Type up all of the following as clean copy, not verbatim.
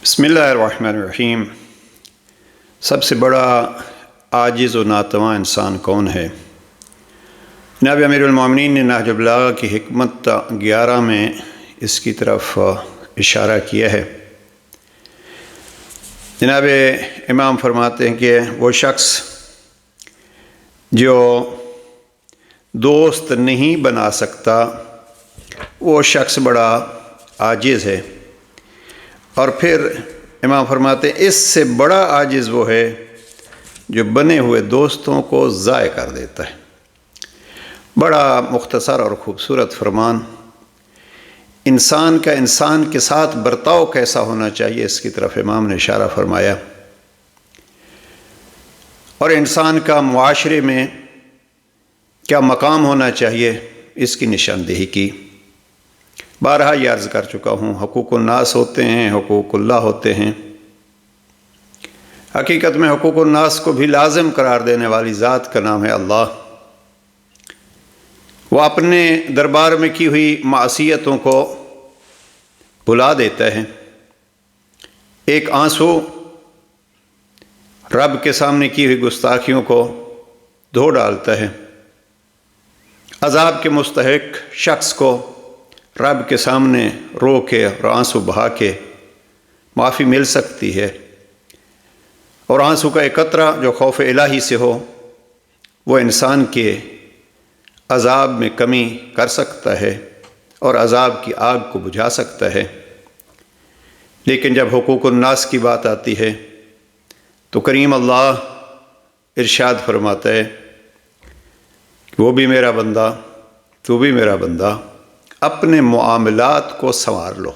بسم اللہ الرحمن الرحیم۔ سب سے بڑا عاجز و ناتواں انسان کون ہے؟ جناب امیر المومنین نے نہج البلاغہ کی حکمت 11 میں اس کی طرف اشارہ کیا ہے۔ جناب امام فرماتے ہیں کہ وہ شخص جو دوست نہیں بنا سکتا وہ شخص بڑا عاجز ہے، اور پھر امام فرماتے ہیں اس سے بڑا عاجز وہ ہے جو بنے ہوئے دوستوں کو ضائع کر دیتا ہے۔ بڑا مختصر اور خوبصورت فرمان۔ انسان کا انسان کے ساتھ برتاؤ کیسا ہونا چاہیے اس کی طرف امام نے اشارہ فرمایا، اور انسان کا معاشرے میں کیا مقام ہونا چاہیے اس کی نشاندہی کی۔ بارہا یہ عرض کر چکا ہوں، حقوق الناس ہوتے ہیں، حقوق اللہ ہوتے ہیں۔ حقیقت میں حقوق الناس کو بھی لازم قرار دینے والی ذات کا نام ہے اللہ۔ وہ اپنے دربار میں کی ہوئی معصیتوں کو بھلا دیتا ہے۔ ایک آنسو رب کے سامنے کی ہوئی گستاخیوں کو دھو ڈالتا ہے۔ عذاب کے مستحق شخص کو رب کے سامنے رو کے اور آنسو بہا کے معافی مل سکتی ہے، اور آنسو کا ایک قطرہ جو خوف الہی سے ہو وہ انسان کے عذاب میں کمی کر سکتا ہے اور عذاب کی آگ کو بجھا سکتا ہے۔ لیکن جب حقوق الناس کی بات آتی ہے تو کریم اللہ ارشاد فرماتا ہے کہ وہ بھی میرا بندہ، تو بھی میرا بندہ، اپنے معاملات کو سنوار لو۔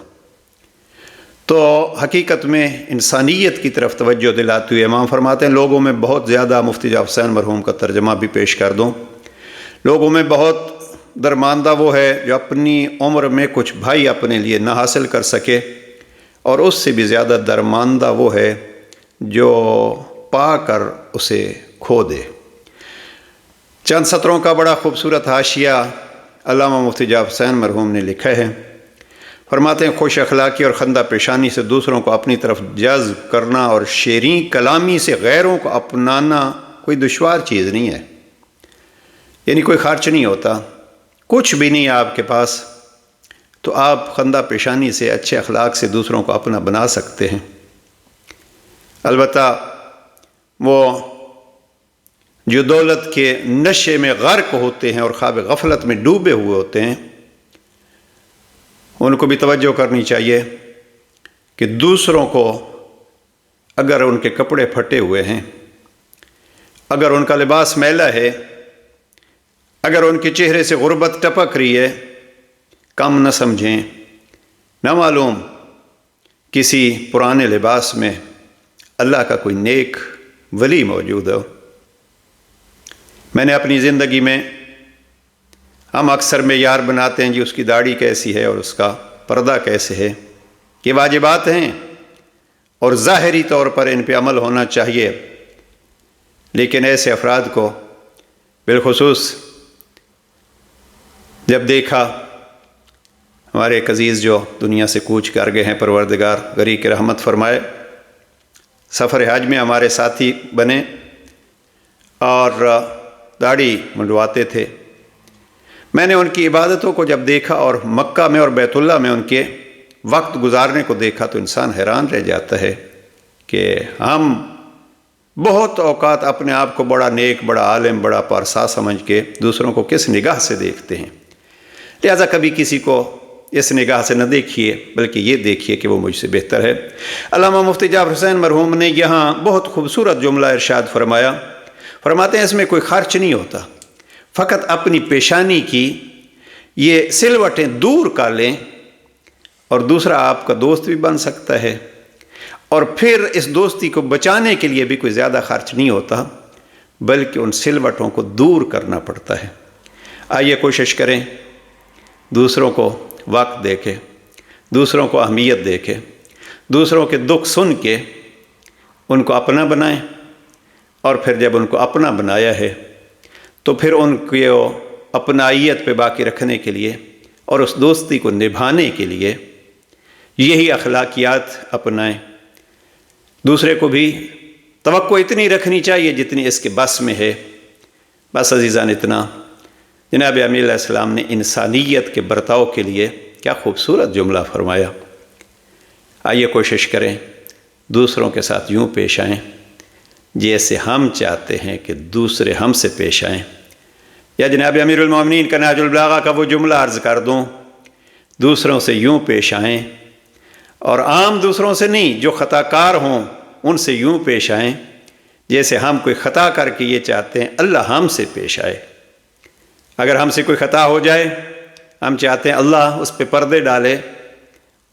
تو حقیقت میں انسانیت کی طرف توجہ دلاتے ہوئے امام فرماتے ہیں لوگوں میں بہت زیادہ، مفتی جعفر حسین مرحوم کا ترجمہ بھی پیش کر دوں، لوگوں میں بہت درماندہ وہ ہے جو اپنی عمر میں کچھ بھائی اپنے لیے نہ حاصل کر سکے، اور اس سے بھی زیادہ درماندہ وہ ہے جو پا کر اسے کھو دے۔ چند سطروں کا بڑا خوبصورت حاشیہ علامہ مفتی جعفر حسین مرحوم نے لکھا ہے۔ فرماتے ہیں خوش اخلاقی اور خندہ پیشانی سے دوسروں کو اپنی طرف جذب کرنا اور شیریں کلامی سے غیروں کو اپنانا کوئی دشوار چیز نہیں ہے، یعنی کوئی خرچ نہیں ہوتا، کچھ بھی نہیں ہے آپ کے پاس تو آپ خندہ پیشانی سے، اچھے اخلاق سے دوسروں کو اپنا بنا سکتے ہیں۔ البتہ وہ جو دولت کے نشے میں غرق ہوتے ہیں اور خواب غفلت میں ڈوبے ہوئے ہوتے ہیں، ان کو بھی توجہ کرنی چاہیے کہ دوسروں کو اگر ان کے کپڑے پھٹے ہوئے ہیں، اگر ان کا لباس میلا ہے، اگر ان کے چہرے سے غربت ٹپک رہی ہے، کم نہ سمجھیں، نہ معلوم کسی پرانے لباس میں اللہ کا کوئی نیک ولی موجود ہو۔ میں نے اپنی زندگی میں، ہم اکثر معیار بناتے ہیں جی اس کی داڑھی کیسی ہے اور اس کا پردہ کیسے ہے، یہ واجبات ہیں اور ظاہری طور پر ان پہ عمل ہونا چاہیے، لیکن ایسے افراد کو بالخصوص جب دیکھا، ہمارے ایک عزیز جو دنیا سے کوچ کر گئے ہیں، پروردگار غریق رحمت فرمائے، سفر حج میں ہمارے ساتھی بنے اور داڑھی منڈواتے تھے۔ میں نے ان کی عبادتوں کو جب دیکھا اور مکہ میں اور بیت اللہ میں ان کے وقت گزارنے کو دیکھا تو انسان حیران رہ جاتا ہے کہ ہم بہت اوقات اپنے آپ کو بڑا نیک، بڑا عالم، بڑا پارسا سمجھ کے دوسروں کو کس نگاہ سے دیکھتے ہیں۔ لہذا کبھی کسی کو اس نگاہ سے نہ دیکھیے، بلکہ یہ دیکھیے کہ وہ مجھ سے بہتر ہے۔ علامہ مفتی جعفر حسین مرحوم نے یہاں بہت خوبصورت جملہ ارشاد فرمایا۔ فرماتے ہیں اس میں کوئی خرچ نہیں ہوتا، فقط اپنی پیشانی کی یہ سلوٹیں دور کر لیں اور دوسرا آپ کا دوست بھی بن سکتا ہے، اور پھر اس دوستی کو بچانے کے لیے بھی کوئی زیادہ خرچ نہیں ہوتا، بلکہ ان سلوٹوں کو دور کرنا پڑتا ہے۔ آئیے کوشش کریں دوسروں کو وقت دے کے، دوسروں کو اہمیت دے کے، دوسروں کے دکھ سن کے ان کو اپنا بنائیں، اور پھر جب ان کو اپنا بنایا ہے تو پھر ان کو اپنائیت پہ باقی رکھنے کے لیے اور اس دوستی کو نبھانے کے لیے یہی اخلاقیات اپنائیں۔ دوسرے کو بھی توقع اتنی رکھنی چاہیے جتنی اس کے بس میں ہے۔ بس عزیزان اتنا، جناب امیر علیہ السلام نے انسانیت کے برتاؤ کے لیے کیا خوبصورت جملہ فرمایا۔ آئیے کوشش کریں دوسروں کے ساتھ یوں پیش آئیں جیسے ہم چاہتے ہیں کہ دوسرے ہم سے پیش آئیں۔ یا جناب امیر المومنین کا نہج البلاغہ کا وہ جملہ عرض کر دوں، دوسروں سے یوں پیش آئیں، اور عام دوسروں سے نہیں، جو خطا کار ہوں ان سے یوں پیش آئیں جیسے ہم کوئی خطا کر کے یہ چاہتے ہیں اللہ ہم سے پیش آئے۔ اگر ہم سے کوئی خطا ہو جائے، ہم چاہتے ہیں اللہ اس پہ پردے ڈالے،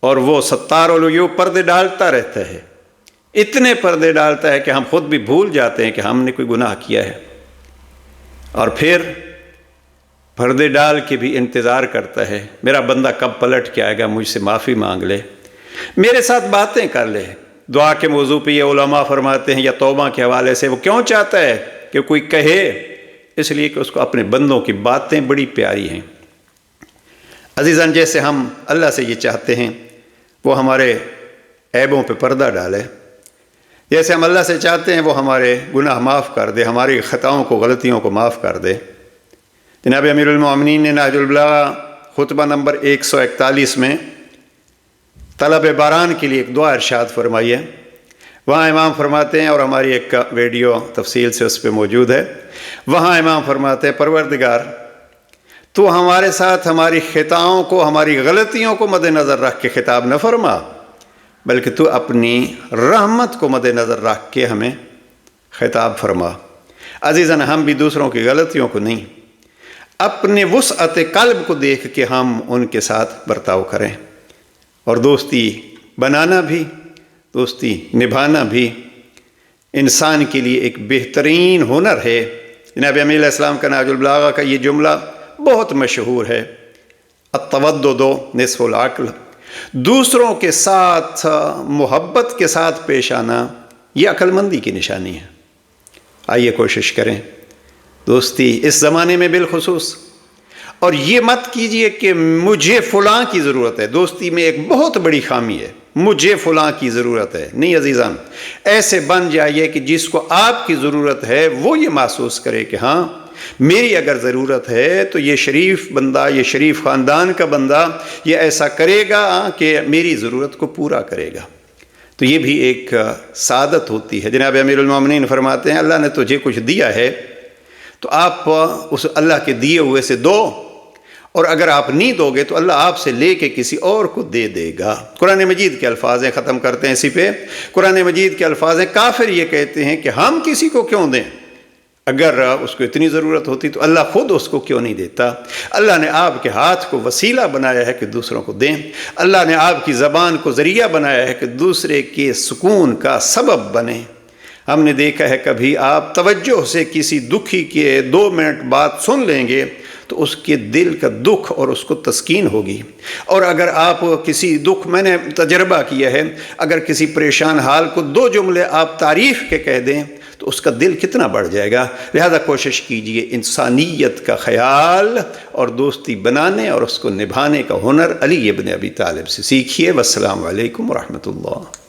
اور وہ ستار العیوب پردے ڈالتا رہتا ہے، اتنے پردے ڈالتا ہے کہ ہم خود بھی بھول جاتے ہیں کہ ہم نے کوئی گناہ کیا ہے، اور پھر پردے ڈال کے بھی انتظار کرتا ہے میرا بندہ کب پلٹ کے آئے گا، مجھ سے معافی مانگ لے، میرے ساتھ باتیں کر لے۔ دعا کے موضوع پہ یہ علماء فرماتے ہیں یا توبہ کے حوالے سے، وہ کیوں چاہتا ہے کہ کوئی کہے؟ اس لیے کہ اس کو اپنے بندوں کی باتیں بڑی پیاری ہیں۔ عزیزان، جیسے ہم اللہ سے یہ چاہتے ہیں وہ ہمارے عیبوں پہ پردہ ڈالے، جیسے ہم اللہ سے چاہتے ہیں وہ ہمارے گناہ معاف کر دے، ہماری خطاؤں کو، غلطیوں کو معاف کر دے۔ جناب امیر المومنین نے نہج البلاغہ خطبہ نمبر 141 میں طلب باران کے لیے ایک دعا ارشاد فرمائی ہے۔ وہاں امام فرماتے ہیں، اور ہماری ایک ویڈیو تفصیل سے اس پہ موجود ہے، وہاں امام فرماتے ہیں پروردگار تو ہمارے ساتھ ہماری خطاؤں کو، ہماری غلطیوں کو مد نظر رکھ کے خطاب نہ فرما، بلکہ تو اپنی رحمت کو مد نظر رکھ کے ہمیں خطاب فرما۔ عزیزاً، ہم بھی دوسروں کی غلطیوں کو نہیں، اپنے وسعت قلب کو دیکھ کے ہم ان کے ساتھ برتاؤ کریں، اور دوستی بنانا بھی، دوستی نبھانا بھی انسان کے لیے ایک بہترین ہنر ہے۔ جناب امیر علیہ السلام کا نہج البلاغہ کا یہ جملہ بہت مشہور ہے، التودد نصف العقل، دوسروں کے ساتھ محبت کے ساتھ پیش آنا یہ عقل مندی کی نشانی ہے۔ آئیے کوشش کریں دوستی اس زمانے میں بالخصوص، اور یہ مت کیجئے کہ مجھے فلاں کی ضرورت ہے۔ دوستی میں ایک بہت بڑی خامی ہے، مجھے فلاں کی ضرورت ہے، نہیں عزیزان، ایسے بن جائیے کہ جس کو آپ کی ضرورت ہے وہ یہ محسوس کرے کہ ہاں میری اگر ضرورت ہے تو یہ شریف بندہ، یہ شریف خاندان کا بندہ یہ ایسا کرے گا کہ میری ضرورت کو پورا کرے گا۔ تو یہ بھی ایک سعادت ہوتی ہے۔ جناب امیر المومنین فرماتے ہیں اللہ نے تجھے کچھ دیا ہے تو آپ اس اللہ کے دیے ہوئے سے دو، اور اگر آپ نہیں دو گے تو اللہ آپ سے لے کے کسی اور کو دے دے گا۔ قرآن مجید کے الفاظ ہیں، ختم کرتے ہیں اسی پہ، قرآن مجید کے الفاظ ہیں، کافر یہ کہتے ہیں کہ ہم کسی کو کیوں دیں، اگر اس کو اتنی ضرورت ہوتی تو اللہ خود اس کو کیوں نہیں دیتا۔ اللہ نے آپ کے ہاتھ کو وسیلہ بنایا ہے کہ دوسروں کو دیں، اللہ نے آپ کی زبان کو ذریعہ بنایا ہے کہ دوسرے کے سکون کا سبب بنیں۔ ہم نے دیکھا ہے کبھی آپ توجہ سے کسی دکھی کے 2 منٹ بات سن لیں گے تو اس کے دل کا دکھ اور اس کو تسکین ہوگی، اور اگر آپ کسی دکھ، میں نے تجربہ کیا ہے، اگر کسی پریشان حال کو 2 جملے آپ تعریف کے کہہ دیں تو اس کا دل کتنا بڑھ جائے گا۔ لہذا کوشش کیجئے انسانیت کا خیال اور دوستی بنانے اور اس کو نبھانے کا ہنر علی ابن ابی طالب سے سیکھیے۔ والسلام علیکم ورحمۃ اللہ۔